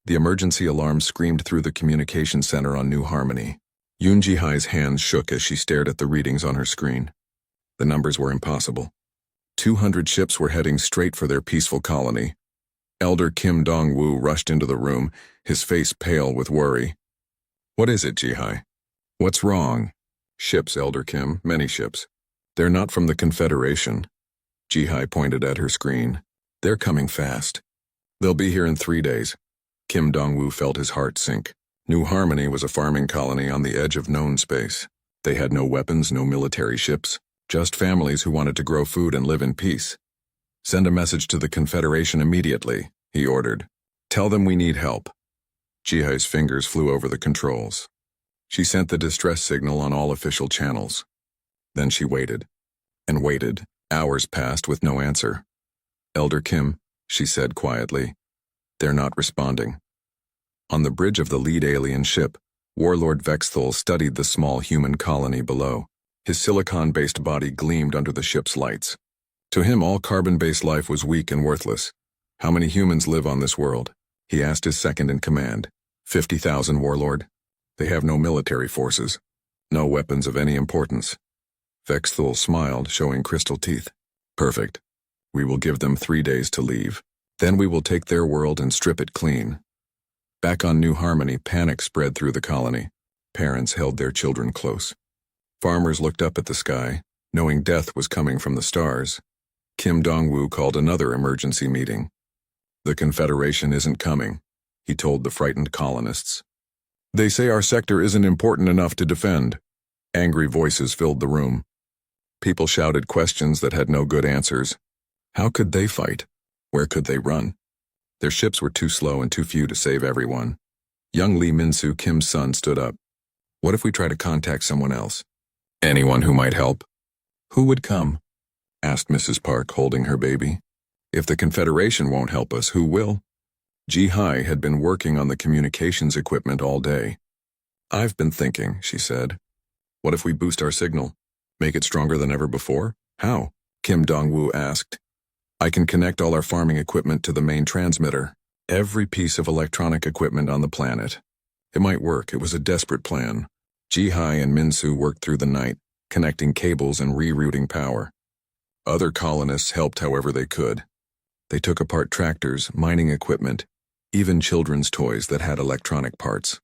The emergency alarm screamed through the communication center on New Harmony. Yoon Ji-hai's hands shook as she stared at the readings on her screen. The numbers were impossible. 200 ships were heading straight for their peaceful colony. Elder Kim Dong-woo rushed into the room, his face pale with worry. "What is it, Ji-hai? What's wrong?" "Ships, Elder Kim, many ships. They're not from the Confederation." Ji-hai pointed at her screen. "They're coming fast. They'll be here in 3 days." Kim Dong-woo felt his heart sink. New Harmony was a farming colony on the edge of known space. They had no weapons, no military ships, just families who wanted to grow food and live in peace. "Send a message to the Confederation immediately," he ordered. "Tell them we need help." Ji-hai's fingers flew over the controls. She sent the distress signal on all official channels. Then she waited. And waited. Hours passed with no answer. "Elder Kim," she said quietly. "They're not responding." On the bridge of the lead alien ship, Warlord Vexthul studied the small human colony below. His silicon-based body gleamed under the ship's lights. To him, all carbon-based life was weak and worthless. "How many humans live on this world?" he asked his second-in-command. 50,000, Warlord. They have no military forces. No weapons of any importance." Vexthul smiled, showing crystal teeth. "Perfect. We will give them 3 days to leave. Then we will take their world and strip it clean." Back on New Harmony, panic spread through the colony. Parents held their children close. Farmers looked up at the sky, knowing death was coming from the stars. Kim Dong-woo called another emergency meeting. "The Confederation isn't coming," he told the frightened colonists. "They say our sector isn't important enough to defend." Angry voices filled the room. People shouted questions that had no good answers. How could they fight? Where could they run? Their ships were too slow and too few to save everyone. Young Lee Min-soo, Kim's son, stood up. "What if we try to contact someone else? Anyone who might help?" "Who would come?" asked Mrs. Park, holding her baby. "If the Confederation won't help us, who will?" Ji-hai had been working on the communications equipment all day. "I've been thinking," she said. "What if we boost our signal? Make it stronger than ever before?" "How?" Kim Dong-woo asked. "I can connect all our farming equipment to the main transmitter. Every piece of electronic equipment on the planet." It might work. It was a desperate plan. Ji-hai and Min-soo worked through the night, connecting cables and rerouting power. Other colonists helped however they could. They took apart tractors, mining equipment, even children's toys that had electronic parts.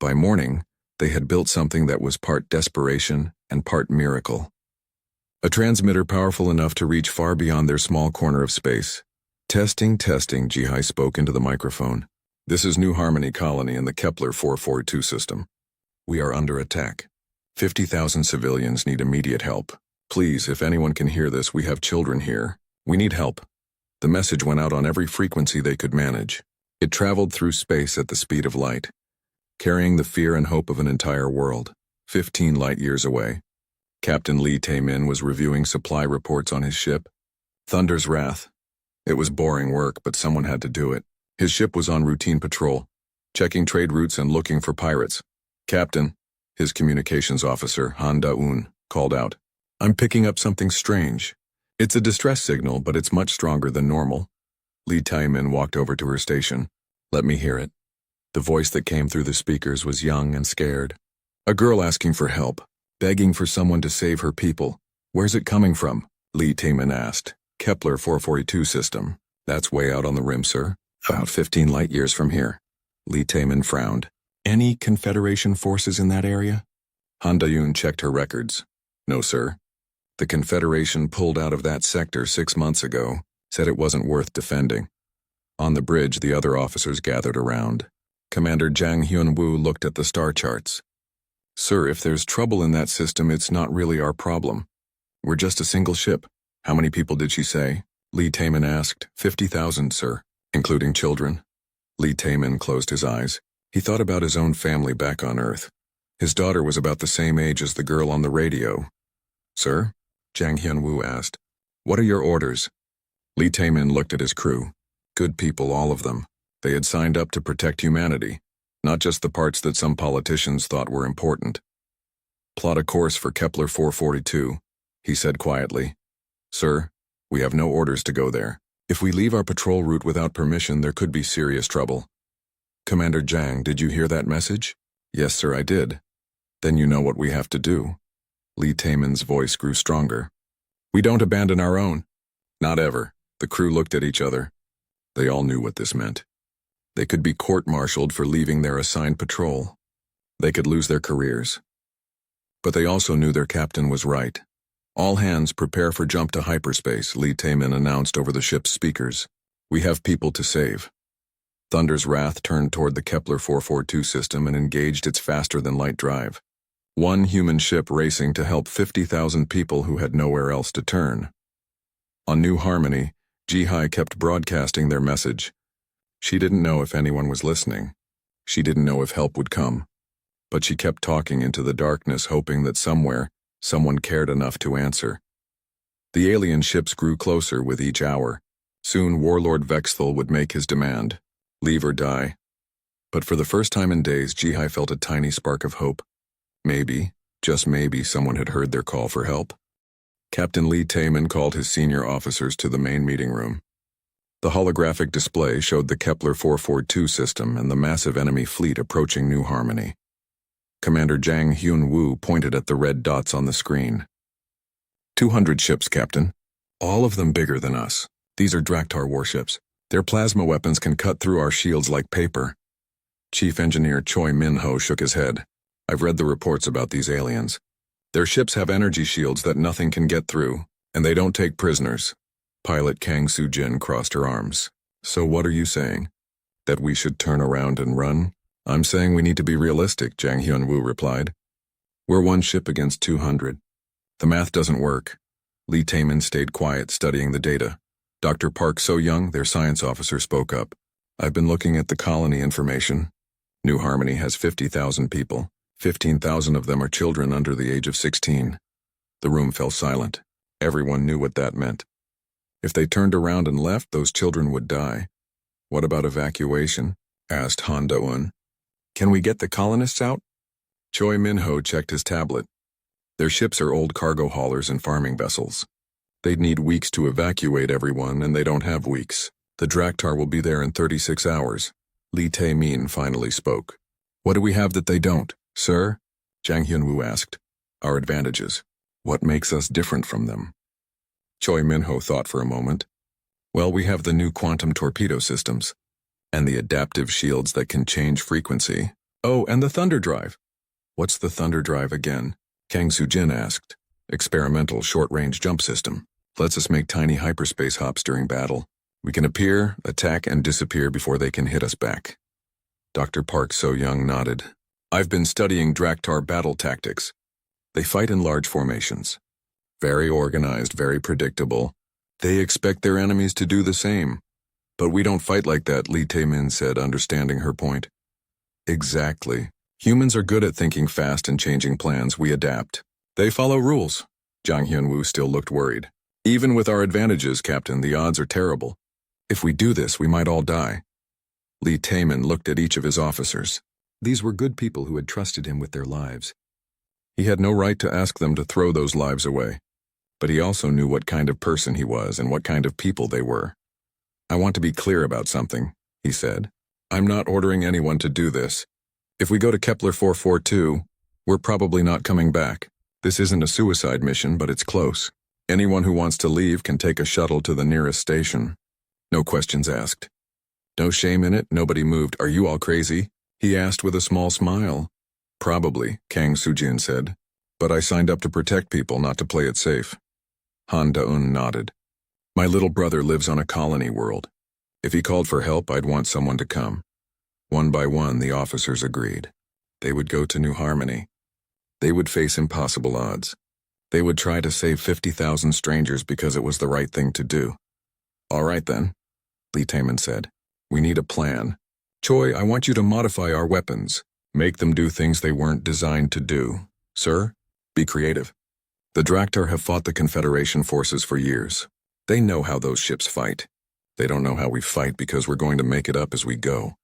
By morning, they had built something that was part desperation and part miracle. A transmitter powerful enough to reach far beyond their small corner of space. "Testing, testing," Ji-hai spoke into the microphone. "This is New Harmony Colony in the Kepler 442 system. We are under attack. 50,000 civilians need immediate help. Please, if anyone can hear this, we have children here. We need help." The message went out on every frequency they could manage. It traveled through space at the speed of light, carrying the fear and hope of an entire world, 15 light-years away. Captain Lee Tae-min was reviewing supply reports on his ship. Thunder's Wrath. It was boring work, but someone had to do it. His ship was on routine patrol, checking trade routes and looking for pirates. "Captain," his communications officer, Han Da-eun, called out. "I'm picking up something strange. It's a distress signal, but it's much stronger than normal." Lee Tae-min walked over to her station. "Let me hear it." The voice that came through the speakers was young and scared. "A girl asking for help, begging for someone to save her people. Where's it coming from?" Lee Tae-min asked. "Kepler 442 system. That's way out on the rim, sir. About 15 light-years from here." Lee Tae-min frowned. "Any Confederation forces in that area?" Han Da-eun checked her records. "No, sir. The Confederation pulled out of that sector 6 months ago, said it wasn't worth defending." On the bridge, the other officers gathered around. Commander Jang Hyun-woo looked at the star charts. "Sir, if there's trouble in that system, it's not really our problem. We're just a single ship." "How many people did she say?" Lee Tae-min asked. 50,000, sir, including children." Lee Tae-min closed his eyes. He thought about his own family back on Earth. His daughter was about the same age as the girl on the radio. "Sir?" Jang Hyun-woo asked. "What are your orders?" Lee Tae-min looked at his crew. Good people, all of them. They had signed up to protect humanity, not just the parts that some politicians thought were important. "Plot a course for Kepler 442, he said quietly. "Sir, we have no orders to go there. If we leave our patrol route without permission, there could be serious trouble. Commander Jang, did you hear that message? Yes, sir, I did. Then you know what we have to do. Lee Taemin's voice grew stronger. We don't abandon our own. Not ever. The crew looked at each other. They all knew what this meant. They could be court-martialed for leaving their assigned patrol. They could lose their careers. But they also knew their captain was right. All hands prepare for jump to hyperspace, Lee Taemin announced over the ship's speakers. We have people to save. Thunder's Wrath turned toward the Kepler 442 system and engaged its faster-than-light drive. One human ship racing to help 50,000 people who had nowhere else to turn. On New Harmony, Ji-Hai kept broadcasting their message. She didn't know if anyone was listening. She didn't know if help would come. But she kept talking into the darkness, hoping that somewhere, someone cared enough to answer. The alien ships grew closer with each hour. Soon Warlord Vexthal would make his demand. Leave or die. But for the first time in days, Ji-Hai felt a tiny spark of hope. Maybe, just maybe, someone had heard their call for help. Captain Lee Taemin called his senior officers to the main meeting room. The holographic display showed the Kepler 442 system and the massive enemy fleet approaching New Harmony. Commander Jang Hyun-woo pointed at the red dots on the screen. 200 ships, Captain. All of them bigger than us. These are Draktar warships. Their plasma weapons can cut through our shields like paper. Chief Engineer Choi Min-ho shook his head. I've read the reports about these aliens. Their ships have energy shields that nothing can get through, and they don't take prisoners. Pilot Kang Soo-jin crossed her arms. So what are you saying? That we should turn around and run? I'm saying we need to be realistic, Jang Hyun-woo replied. We're one ship against 200. The math doesn't work. Lee Taemin stayed quiet, studying the data. Dr. Park So-young, their science officer, spoke up. I've been looking at the colony information. New Harmony has 50,000 people. 15,000 of them are children under the age of 16. The room fell silent. Everyone knew what that meant. If they turned around and left, those children would die. What about evacuation? Asked Han Do-eun. Can we get the colonists out? Choi Min-ho checked his tablet. Their ships are old cargo haulers and farming vessels. They'd need weeks to evacuate everyone, and they don't have weeks. The Draktar will be there in 36 hours. Lee Tae-min finally spoke. What do we have that they don't? Sir? Jang Hyun-woo asked. Our advantages. What makes us different from them? Choi Min-ho thought for a moment. Well, we have the new quantum torpedo systems. And the adaptive shields that can change frequency. Oh, and the Thunder Drive. What's the Thunder Drive again? Kang Soo-jin asked. Experimental short-range jump system. Lets us make tiny hyperspace hops during battle. We can appear, attack, and disappear before they can hit us back. Dr. Park So-young nodded. I've been studying Draktar battle tactics. They fight in large formations. Very organized, very predictable. They expect their enemies to do the same. But we don't fight like that, Lee Tae-min said, understanding her point. Exactly. Humans are good at thinking fast and changing plans. We adapt. They follow rules. Jang Hyun-woo still looked worried. Even with our advantages, Captain, the odds are terrible. If we do this, we might all die. Lee Tae-min looked at each of his officers. These were good people who had trusted him with their lives. He had no right to ask them to throw those lives away. But he also knew what kind of person he was and what kind of people they were. I want to be clear about something, he said. I'm not ordering anyone to do this. If we go to Kepler 442, we're probably not coming back. This isn't a suicide mission, but it's close. Anyone who wants to leave can take a shuttle to the nearest station. No questions asked. No shame in it, nobody moved. Are you all crazy? He asked with a small smile. Probably, Kang Soo-jin said. But I signed up to protect people, not to play it safe. Han Do-eun nodded. My little brother lives on a colony world. If he called for help, I'd want someone to come. One by one, the officers agreed. They would go to New Harmony. They would face impossible odds. They would try to save 50,000 strangers because it was the right thing to do. All right then, Lee Tae-min said. We need a plan. Choi, I want you to modify our weapons. Make them do things they weren't designed to do. Sir, be creative. The Draktar have fought the Confederation forces for years. They know how those ships fight. They don't know how we fight because we're going to make it up as we go.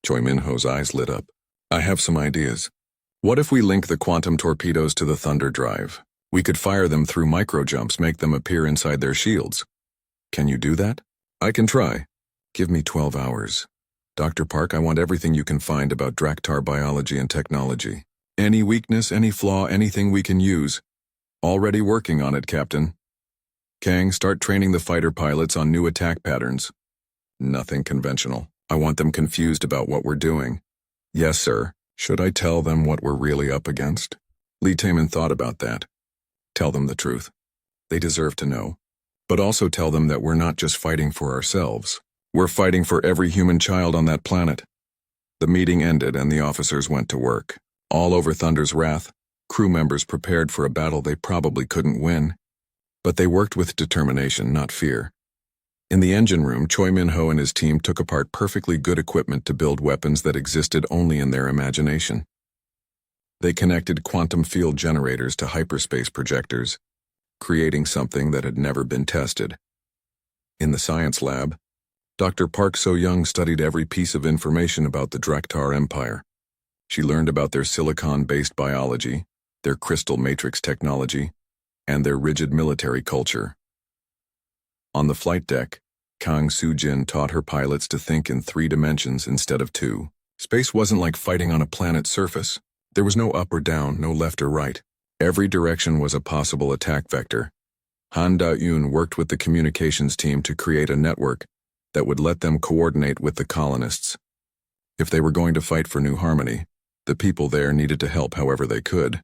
Choi Min-ho's eyes lit up. I have some ideas. What if we link the quantum torpedoes to the Thunder Drive? We could fire them through micro-jumps, make them appear inside their shields. Can you do that? I can try. Give me 12 hours. Dr. Park, I want everything you can find about Draktar biology and technology. Any weakness, any flaw, anything we can use. Already working on it, Captain. Kang, start training the fighter pilots on new attack patterns. Nothing conventional. I want them confused about what we're doing. Yes, sir. Should I tell them what we're really up against? Lee Taemin thought about that. Tell them the truth. They deserve to know. But also tell them that we're not just fighting for ourselves. We're fighting for every human child on that planet. The meeting ended and the officers went to work. All over Thunder's Wrath, crew members prepared for a battle they probably couldn't win. But they worked with determination, not fear. In the engine room, Choi Min-ho and his team took apart perfectly good equipment to build weapons that existed only in their imagination. They connected quantum field generators to hyperspace projectors, creating something that had never been tested. In the science lab, Dr. Park So-young studied every piece of information about the Draktar Empire. She learned about their silicon-based biology, their crystal matrix technology, and their rigid military culture. On the flight deck, Kang Soo-jin taught her pilots to think in 3 dimensions instead of 2. Space wasn't like fighting on a planet's surface. There was no up or down, no left or right. Every direction was a possible attack vector. Han Da-yoon worked with the communications team to create a network that would let them coordinate with the colonists. If they were going to fight for New Harmony, the people there needed to help however they could.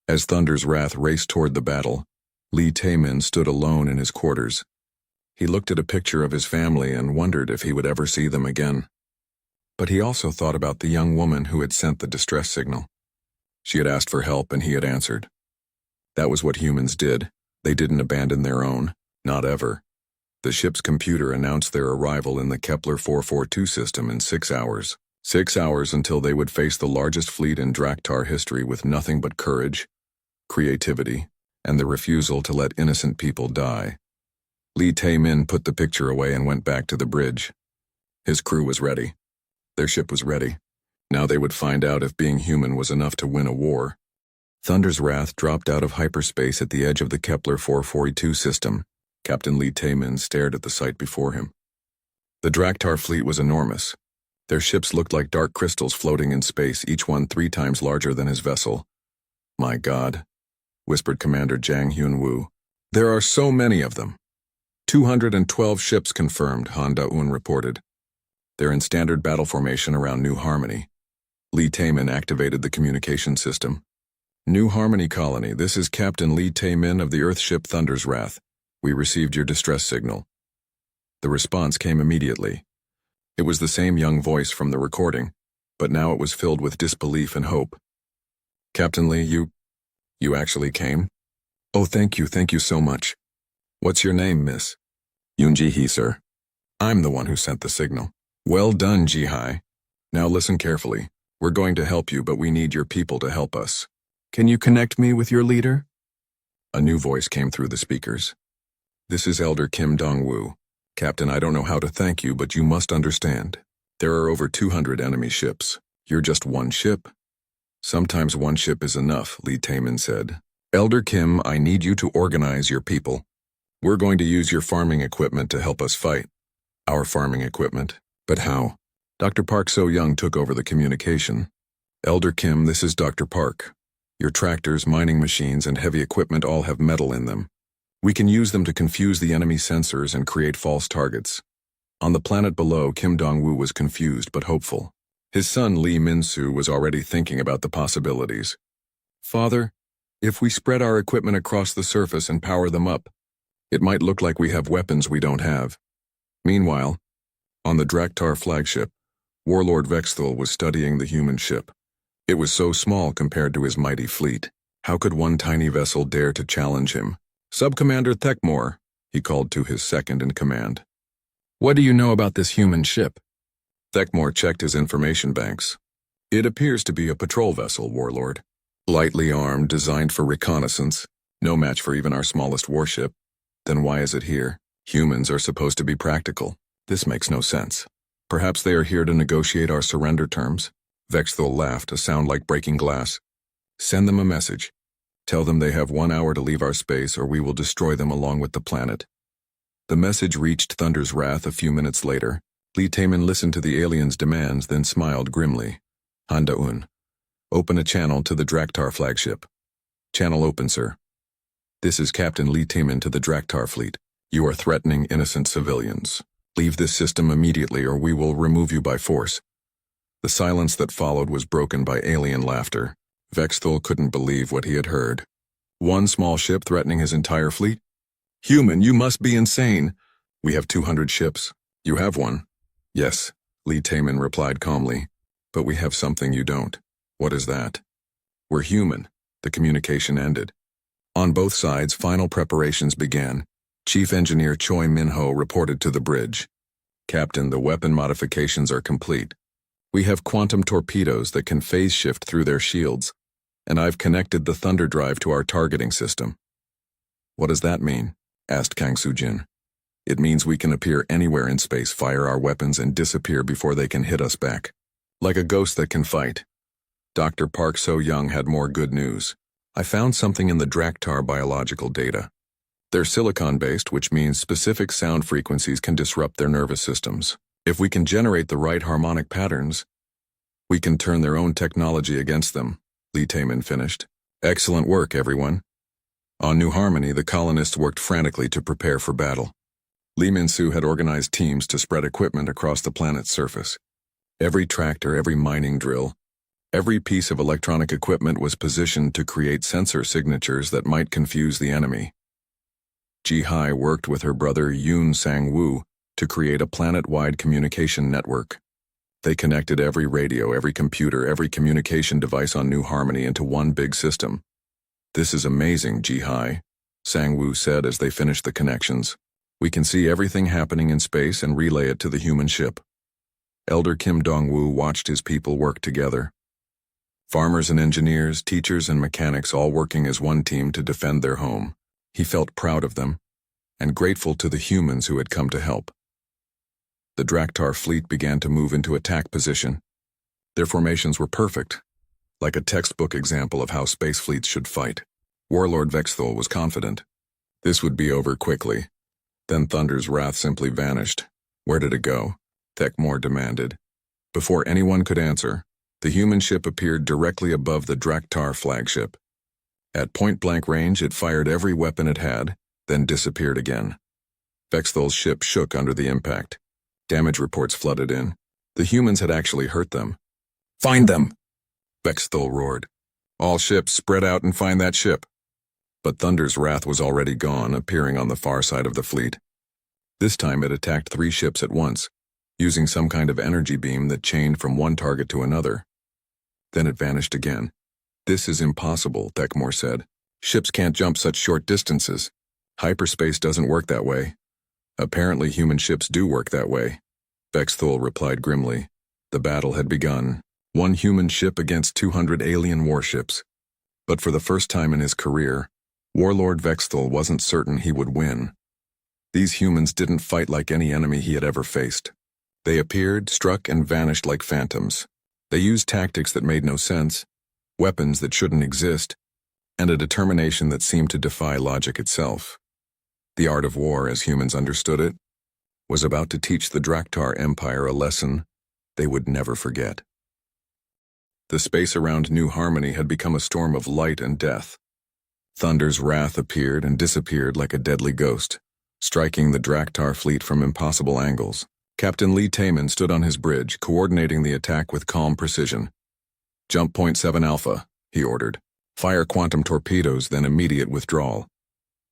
As Thunder's Wrath raced toward the battle, Lee Taemin stood alone in his quarters. He looked at a picture of his family and wondered if he would ever see them again. But he also thought about the young woman who had sent the distress signal. She had asked for help and he had answered. That was what humans did. They didn't abandon their own, not ever. The ship's computer announced their arrival in the Kepler 442 system in 6 hours. 6 hours until they would face the largest fleet in Draktar history with nothing but courage, creativity, and the refusal to let innocent people die. Lee Tae-min put the picture away and went back to the bridge. His crew was ready. Their ship was ready. Now they would find out if being human was enough to win a war. Thunder's Wrath dropped out of hyperspace at the edge of the Kepler 442 system. Captain Lee Tae-min stared at the sight before him. The Draktar fleet was enormous. Their ships looked like dark crystals floating in space, each one 3 times larger than his vessel. My God, whispered Commander Jang Hyun-woo. There are so many of them. 212 ships confirmed, Han Da-eun reported. They're in standard battle formation around New Harmony. Lee Tae-min activated the communication system. New Harmony Colony, this is Captain Lee Tae-min of the Earthship Thunder's Wrath. We received your distress signal. The response came immediately. It was the same young voice from the recording, but now it was filled with disbelief and hope. Captain Lee, you actually came? Oh, thank you so much. What's your name, miss? Yoon-ji-hee, sir. I'm the one who sent the signal. Well done, Ji-hai. Now listen carefully. We're going to help you, but we need your people to help us. Can you connect me with your leader? A new voice came through the speakers. This is Elder Kim Dong-woo. Captain, I don't know how to thank you, but you must understand. There are over 200 enemy ships. You're just one ship. Sometimes one ship is enough, Lee Tae-min said. Elder Kim, I need you to organize your people. We're going to use your farming equipment to help us fight. Our farming equipment? But how? Dr. Park So-young took over the communication. Elder Kim, this is Dr. Park. Your tractors, mining machines, and heavy equipment all have metal in them. We can use them to confuse the enemy sensors and create false targets. On the planet below, Kim Dong-woo was confused but hopeful. His son Lee Min-soo was already thinking about the possibilities. Father, if we spread our equipment across the surface and power them up, it might look like we have weapons we don't have. Meanwhile, on the Draktar flagship, Warlord Vexthal was studying the human ship. It was so small compared to his mighty fleet. How could one tiny vessel dare to challenge him? Sub-Commander Thekmore, he called to his second in command. What do you know about this human ship? Thekmore checked his information banks. It appears to be a patrol vessel, Warlord. Lightly armed, designed for reconnaissance. No match for even our smallest warship. Then why is it here? Humans are supposed to be practical. This makes no sense. Perhaps they are here to negotiate our surrender terms. Vexthal laughed, a sound like breaking glass. Send them a message. Tell them they have 1 hour to leave our space or we will destroy them along with the planet. The message reached Thunder's Wrath a few minutes later. Lee Taemin listened to the alien's demands, then smiled grimly. Handa-un. Open a channel to the Draktar flagship. Channel open, sir. This is Captain Lee Taemin to the Draktar fleet. You are threatening innocent civilians. Leave this system immediately or we will remove you by force. The silence that followed was broken by alien laughter. Vexthul couldn't believe what he had heard. One small ship threatening his entire fleet? Human, you must be insane. We have 200 ships. You have one. Yes, Lee Taemin replied calmly. But we have something you don't. What is that? We're human. The communication ended. On both sides, final preparations began. Chief Engineer Choi Min-ho reported to the bridge. Captain, the weapon modifications are complete. We have quantum torpedoes that can phase shift through their shields, and I've connected the Thunder Drive to our targeting system. What does that mean? Asked Kang Soo-jin. It means we can appear anywhere in space, fire our weapons, and disappear before they can hit us back. Like a ghost that can fight. Dr. Park So-young had more good news. I found something in the Draktar biological data. They're silicon-based, which means specific sound frequencies can disrupt their nervous systems. If we can generate the right harmonic patterns, we can turn their own technology against them, Lee Taemin finished. Excellent work, everyone. On New Harmony, the colonists worked frantically to prepare for battle. Lee Min-soo had organized teams to spread equipment across the planet's surface. Every tractor, every mining drill, every piece of electronic equipment was positioned to create sensor signatures that might confuse the enemy. Ji-hai worked with her brother Yoon Sang-woo to create a planet-wide communication network. They connected every radio, every computer, every communication device on New Harmony into one big system. This is amazing, Ji-hai, Sang-woo said as they finished the connections. We can see everything happening in space and relay it to the human ship. Elder Kim Dong-woo watched his people work together. Farmers and engineers, teachers and mechanics all working as one team to defend their home. He felt proud of them, and grateful to the humans who had come to help. The Draktar fleet began to move into attack position. Their formations were perfect, like a textbook example of how space fleets should fight. Warlord Vexthul was confident. This would be over quickly. Then Thunder's wrath simply vanished. Where did it go? Thekmor demanded. Before anyone could answer, the human ship appeared directly above the Draktar flagship. At point-blank range, it fired every weapon it had, then disappeared again. Vexthul's ship shook under the impact. Damage reports flooded in. The humans had actually hurt them. Find them! Vexthul roared. All ships, spread out and find that ship. But Thunder's wrath was already gone, appearing on the far side of the fleet. This time it attacked 3 ships at once, using some kind of energy beam that chained from one target to another. Then it vanished again. This is impossible, Thekmor said. Ships can't jump such short distances. Hyperspace doesn't work that way. Apparently human ships do work that way. Vexthul replied grimly. The battle had begun. 1 human ship against 200 alien warships. But for the first time in his career, Warlord Vexthul wasn't certain he would win. These humans didn't fight like any enemy he had ever faced. They appeared, struck, and vanished like phantoms. They used tactics that made no sense, weapons that shouldn't exist, and a determination that seemed to defy logic itself. The art of war, as humans understood it, was about to teach the Draktar Empire a lesson they would never forget. The space around New Harmony had become a storm of light and death. Thunder's wrath appeared and disappeared like a deadly ghost, striking the Draktar fleet from impossible angles. Captain Lee Taemin stood on his bridge, coordinating the attack with calm precision. Jump point 7 Alpha, he ordered. Fire quantum torpedoes, then immediate withdrawal.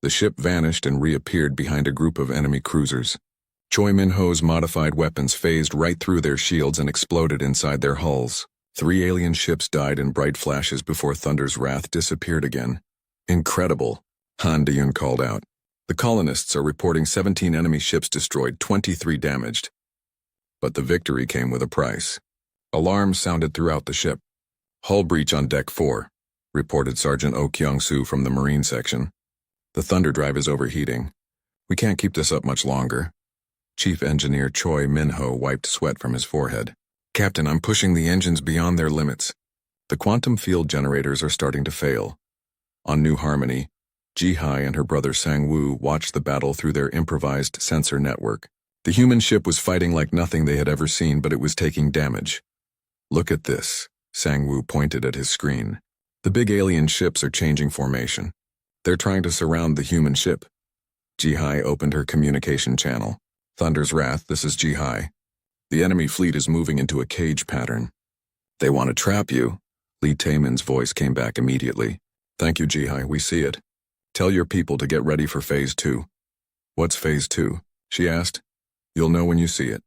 The ship vanished and reappeared behind a group of enemy cruisers. Choi Min-ho's modified weapons phased right through their shields and exploded inside their hulls. 3 alien ships died in bright flashes before Thunder's wrath disappeared again. Incredible, Han De-yoon called out. The colonists are reporting 17 enemy ships destroyed, 23 damaged. But the victory came with a price. Alarms sounded throughout the ship. Hull breach on Deck 4, reported Sergeant Oh Kyung-soo from the Marine section. The Thunder Drive is overheating. We can't keep this up much longer. Chief Engineer Choi Min-ho wiped sweat from his forehead. Captain, I'm pushing the engines beyond their limits. The quantum field generators are starting to fail. On New Harmony, Ji-hai and her brother Sang-woo watched the battle through their improvised sensor network. The human ship was fighting like nothing they had ever seen, but it was taking damage. "Look at this," Sang-woo pointed at his screen. "The big alien ships are changing formation. They're trying to surround the human ship." Ji-hai opened her communication channel. "Thunder's Wrath, this is Ji-hai. The enemy fleet is moving into a cage pattern." "They want to trap you." Lee Taemin's voice came back immediately. "Thank you, Ji-hai, we see it. Tell your people to get ready for Phase 2. "What's Phase 2? She asked. "You'll know when you see it."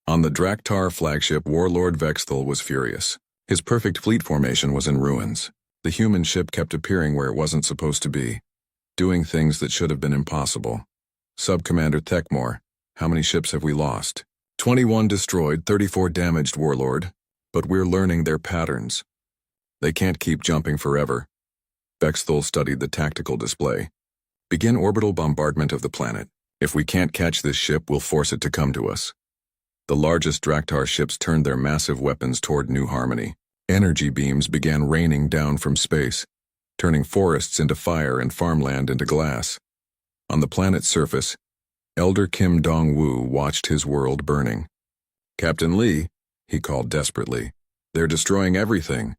On the Draktar flagship, Warlord Vexthal was furious. His perfect fleet formation was in ruins. The human ship kept appearing where it wasn't supposed to be, doing things that should have been impossible. "Sub-Commander Thekmore, how many ships have we lost?" 21 destroyed, 34 damaged, Warlord. But we're learning their patterns. They can't keep jumping forever. Vexthal studied the tactical display. "Begin orbital bombardment of the planet. If we can't catch this ship, we'll force it to come to us." The largest Draktar ships turned their massive weapons toward New Harmony. Energy beams began raining down from space, turning forests into fire and farmland into glass. On the planet's surface, Elder Kim Dong-woo watched his world burning. "Captain Lee," he called desperately, "they're destroying everything."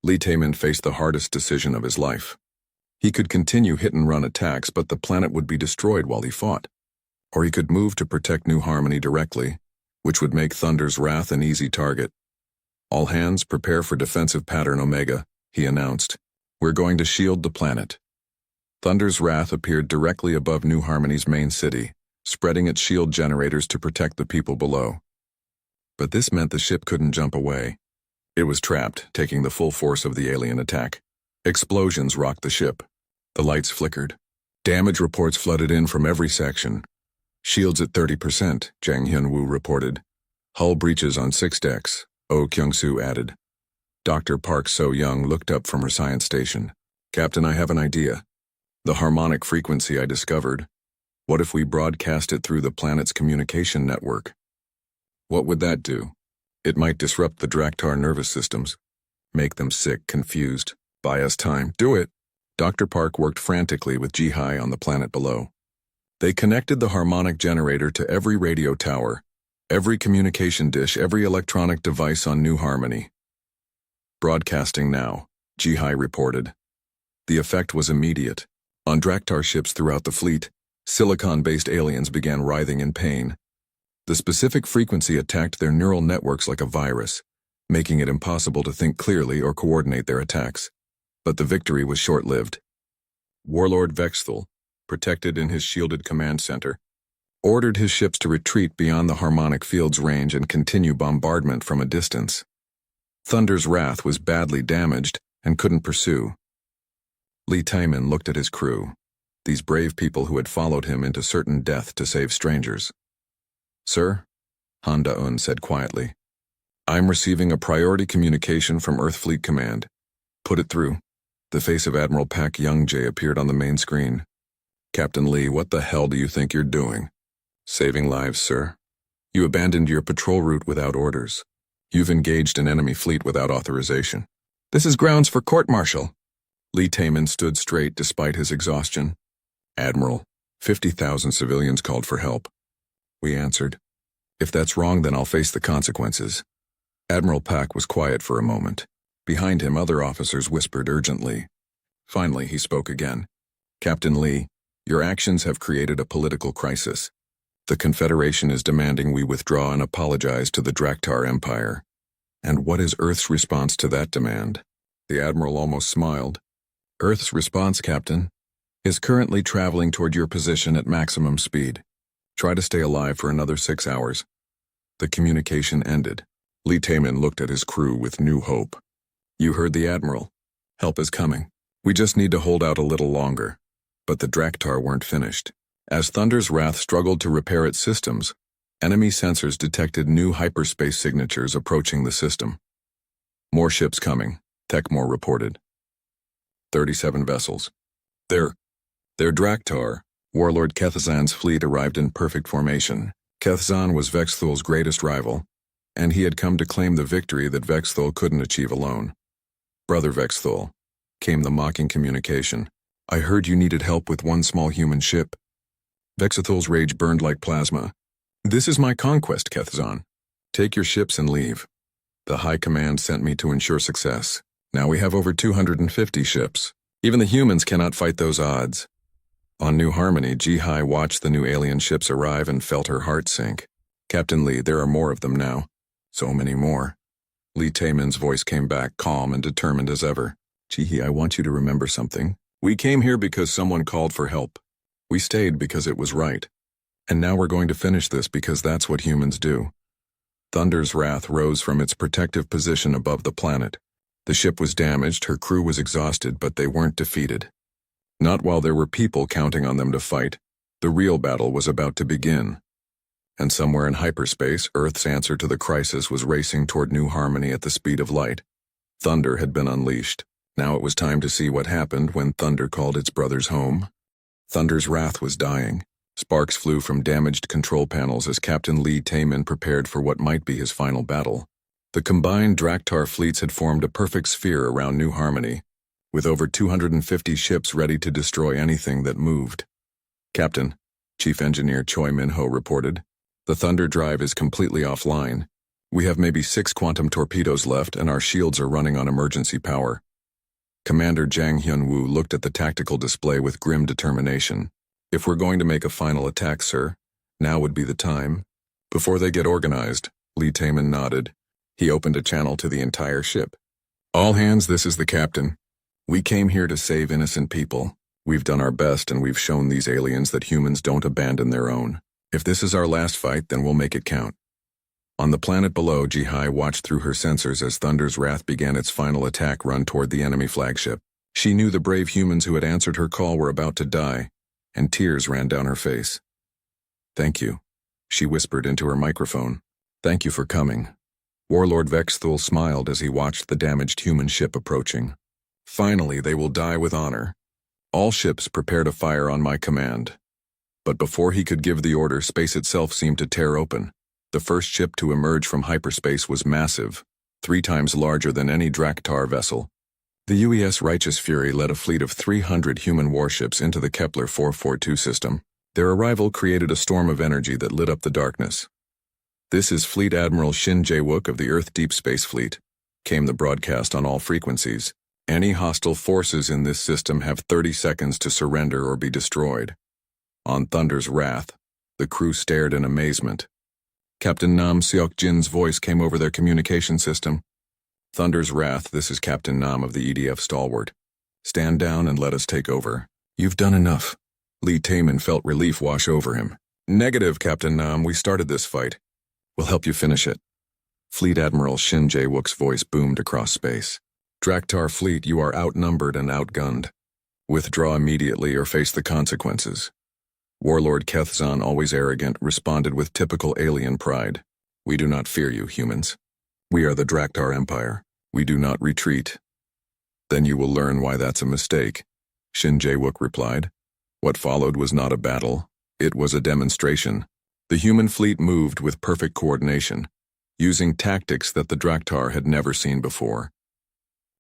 Lee Taemin faced the hardest decision of his life. He could continue hit-and-run attacks, but the planet would be destroyed while he fought. Or he could move to protect New Harmony directly, which would make Thunder's Wrath an easy target. "All hands prepare for defensive pattern Omega," he announced. "We're going to shield the planet." Thunder's Wrath appeared directly above New Harmony's main city, spreading its shield generators to protect the people below. But this meant the ship couldn't jump away. It was trapped, taking the full force of the alien attack. Explosions rocked the ship. The lights flickered. Damage reports flooded in from every section. "Shields at 30%, Jang Hyun-woo reported. "Hull breaches on 6 decks, Oh Kyung-soo added. Dr. Park So-young looked up from her science station. "Captain, I have an idea. The harmonic frequency I discovered. What if we broadcast it through the planet's communication network?" "What would that do?" "It might disrupt the Draktar nervous systems. Make them sick, confused. Buy us time. Do it." Dr. Park worked frantically with Ji-hai on the planet below. They connected the harmonic generator to every radio tower, every communication dish, every electronic device on New Harmony. "Broadcasting now," Ji-hai reported. The effect was immediate. On Draktar ships throughout the fleet, silicon-based aliens began writhing in pain. The specific frequency attacked their neural networks like a virus, making it impossible to think clearly or coordinate their attacks. But the victory was short-lived. Warlord Vexthal, protected in his shielded command center, ordered his ships to retreat beyond the harmonic field's range and continue bombardment from a distance. Thunder's Wrath was badly damaged and couldn't pursue. Lee Taemin looked at his crew, these brave people who had followed him into certain death to save strangers. "Sir," Han Da-eun said quietly, "I'm receiving a priority communication from Earth Fleet Command. Put it through." The face of Admiral Pak Young-jae appeared on the main screen. "Captain Lee, what the hell do you think you're doing?" "Saving lives, sir. You abandoned your patrol route without orders. You've engaged an enemy fleet without authorization. This is grounds for court-martial." Lee Taemin stood straight despite his exhaustion. "Admiral, 50,000 civilians called for help." We answered. "If that's wrong, then I'll face the consequences." Admiral Pak was quiet for a moment. Behind him, other officers whispered urgently. Finally, he spoke again. "Captain Lee, your actions have created a political crisis. The Confederation is demanding we withdraw and apologize to the Draktar Empire. And what is Earth's response to that demand?" The Admiral almost smiled. "Earth's response, Captain, is currently traveling toward your position at maximum speed. Try to stay alive for another 6 hours." The communication ended. Lee Taemin looked at his crew with new hope. "You heard the Admiral. Help is coming. We just need to hold out a little longer." But the Draktar weren't finished. As Thunder's Wrath struggled to repair its systems, enemy sensors detected new hyperspace signatures approaching the system. "More ships coming," Thekmore reported. 37 vessels. They're Draktar." Warlord Kethzan's fleet arrived in perfect formation. Kethzan was Vexthal's greatest rival, and he had come to claim the victory that Vexthal couldn't achieve alone. "Brother Vexthal," came the mocking communication. "I heard you needed help with one small human ship." Vexthal's rage burned like plasma. This is my conquest, Kethzan. Take your ships and leave. The High Command sent me to ensure success. Now we have over 250 ships. Even the humans cannot fight those odds. On New Harmony, Ji-Hai watched the new alien ships arrive and felt her heart sink. Captain Lee, there are more of them now. So many more. Lee Taemin's voice came back, calm and determined as ever. Ji-Hai, I want you to remember something. We came here because someone called for help. We stayed because it was right. And now we're going to finish this because that's what humans do. Thunder's Wrath rose from its protective position above the planet. The ship was damaged, her crew was exhausted, but they weren't defeated. Not while there were people counting on them to fight. The real battle was about to begin. And somewhere in hyperspace, Earth's answer to the crisis was racing toward New Harmony at the speed of light. Thunder had been unleashed. Now it was time to see what happened when Thunder called its brothers home. Thunder's Wrath was dying. Sparks flew from damaged control panels as Captain Lee Taemin prepared for what might be his final battle. The combined Draktar fleets had formed a perfect sphere around New Harmony, with over 250 ships ready to destroy anything that moved. Captain, Chief Engineer Choi Min-ho reported, the Thunder drive is completely offline. We have maybe 6 quantum torpedoes left and our shields are running on emergency power. Commander Jang Hyun-woo looked at the tactical display with grim determination. If we're going to make a final attack, sir, now would be the time. Before they get organized, Lee Taemin nodded. He opened a channel to the entire ship. All hands, this is the captain. We came here to save innocent people. We've done our best and we've shown these aliens that humans don't abandon their own. If this is our last fight, then we'll make it count. On the planet below, Ji-Hai watched through her sensors as Thunder's Wrath began its final attack run toward the enemy flagship. She knew the brave humans who had answered her call were about to die, and tears ran down her face. Thank you, she whispered into her microphone. Thank you for coming. Warlord Vexthul smiled as he watched the damaged human ship approaching. Finally, they will die with honor. All ships prepare to fire on my command. But before he could give the order, space itself seemed to tear open. The first ship to emerge from hyperspace was massive, 3 times larger than any Draktar vessel. The UES Righteous Fury led a fleet of 300 human warships into the Kepler 442 system. Their arrival created a storm of energy that lit up the darkness. This is Fleet Admiral Shin Jae-wook of the Earth Deep Space Fleet, came the broadcast on all frequencies. Any hostile forces in this system have 30 seconds to surrender or be destroyed. On Thunder's Wrath, the crew stared in amazement. Captain Nam Seok-jin's voice came over their communication system. Thunder's Wrath, this is Captain Nam of the EDF Stalwart. Stand down and let us take over. You've done enough. Lee Taemin felt relief wash over him. Negative, Captain Nam, we started this fight. We'll help you finish it. Fleet Admiral Shin Jae-wook's voice boomed across space. Draktar fleet, you are outnumbered and outgunned. Withdraw immediately or face the consequences. Warlord Kethzan, always arrogant, responded with typical alien pride. We do not fear you, humans. We are the Draktar Empire. We do not retreat. Then you will learn why that's a mistake, Shin Jae-wook replied. What followed was not a battle. It was a demonstration. The human fleet moved with perfect coordination, using tactics that the Draktar had never seen before.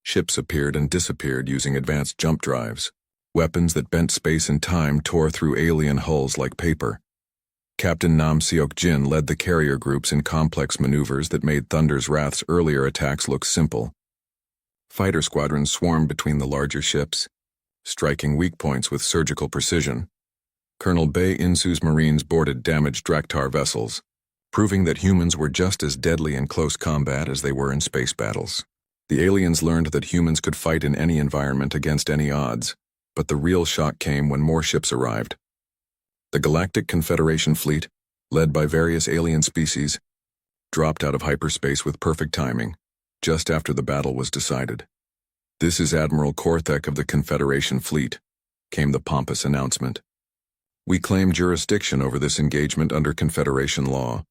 Ships appeared and disappeared using advanced jump drives. Weapons that bent space and time tore through alien hulls like paper. Captain Nam Seok-jin led the carrier groups in complex maneuvers that made Thunder's Wrath's earlier attacks look simple. Fighter squadrons swarmed between the larger ships, striking weak points with surgical precision. Colonel Bae In-soo's Marines boarded damaged Draktar vessels, proving that humans were just as deadly in close combat as they were in space battles. The aliens learned that humans could fight in any environment against any odds, but the real shock came when more ships arrived. The Galactic Confederation fleet, led by various alien species, dropped out of hyperspace with perfect timing, just after the battle was decided. This is Admiral Korthek of the Confederation fleet, came the pompous announcement. We claim jurisdiction over this engagement under Confederation law.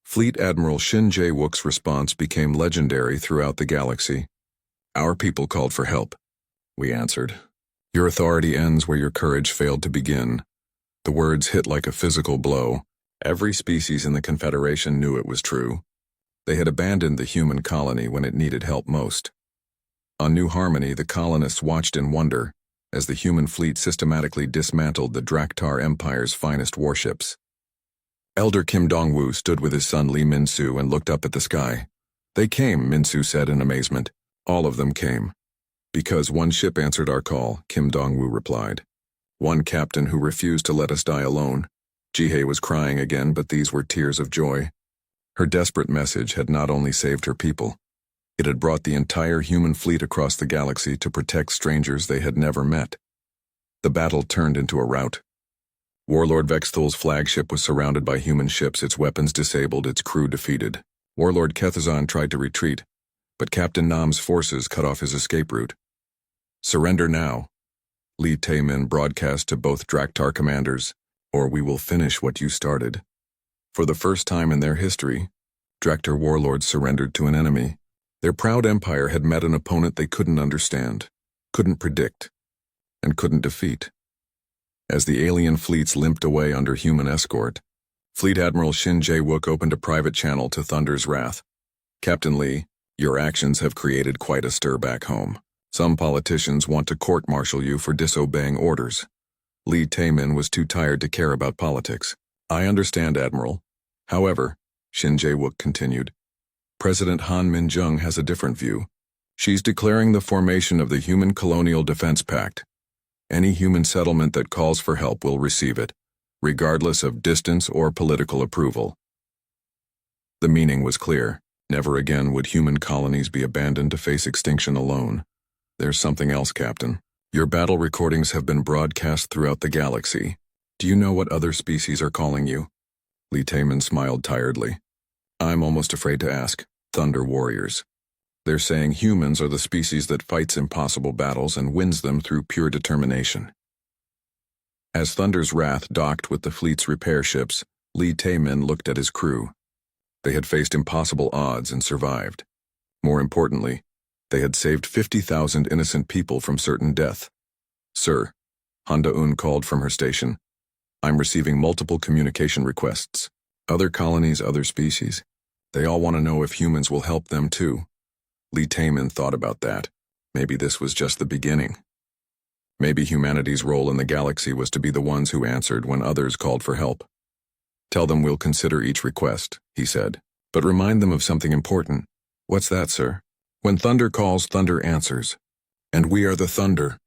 Fleet Admiral Shin Jae-wook's response became legendary throughout the galaxy. Our people called for help. We answered. Your authority ends where your courage failed to begin. The words hit like a physical blow. Every species in the Confederation knew it was true. They had abandoned the human colony when it needed help most. On New Harmony, the colonists watched in wonder as the human fleet systematically dismantled the Draktar Empire's finest warships. Elder Kim Dong-woo stood with his son Lee Min-soo and looked up at the sky. They came, Min-soo said in amazement. All of them came. Because one ship answered our call, Kim Dong-woo replied. One captain who refused to let us die alone. Ji-hye was crying again, but these were tears of joy. Her desperate message had not only saved her people, it had brought the entire human fleet across the galaxy to protect strangers they had never met. The battle turned into a rout. Warlord Vexthul's flagship was surrounded by human ships, its weapons disabled, its crew defeated. Warlord Kethazan tried to retreat, but Captain Nam's forces cut off his escape route. Surrender now, Lee Tae-min broadcast to both Draktar commanders, or we will finish what you started. For the first time in their history, Draktar warlords surrendered to an enemy. Their proud empire had met an opponent they couldn't understand, couldn't predict, and couldn't defeat. As the alien fleets limped away under human escort, Fleet Admiral Shin Jae-wook opened a private channel to Thunder's wrath. Captain Lee, your actions have created quite a stir back home. Some politicians want to court-martial you for disobeying orders. Lee Tae-min was too tired to care about politics. I understand, Admiral. However, Shin Jae-wook continued, President Han Min-jung has a different view. She's declaring the formation of the Human Colonial Defense Pact. Any human settlement that calls for help will receive it, regardless of distance or political approval. The meaning was clear. Never again would human colonies be abandoned to face extinction alone. There's something else, Captain. Your battle recordings have been broadcast throughout the galaxy. Do you know what other species are calling you? Lee Tae-min smiled tiredly. I'm almost afraid to ask. Thunder warriors. They're saying humans are the species that fights impossible battles and wins them through pure determination. As Thunder's wrath docked with the fleet's repair ships, Lee Tae-min looked at his crew. They had faced impossible odds and survived. More importantly, they had saved 50,000 innocent people from certain death. Sir, Honda-un called from her station. I'm receiving multiple communication requests. Other colonies, other species. They all want to know if humans will help them too. Lee Tae-min thought about that. Maybe this was just the beginning. Maybe humanity's role in the galaxy was to be the ones who answered when others called for help. Tell them we'll consider each request, he said. But remind them of something important. What's that, sir? When thunder calls, thunder answers. And we are the thunder.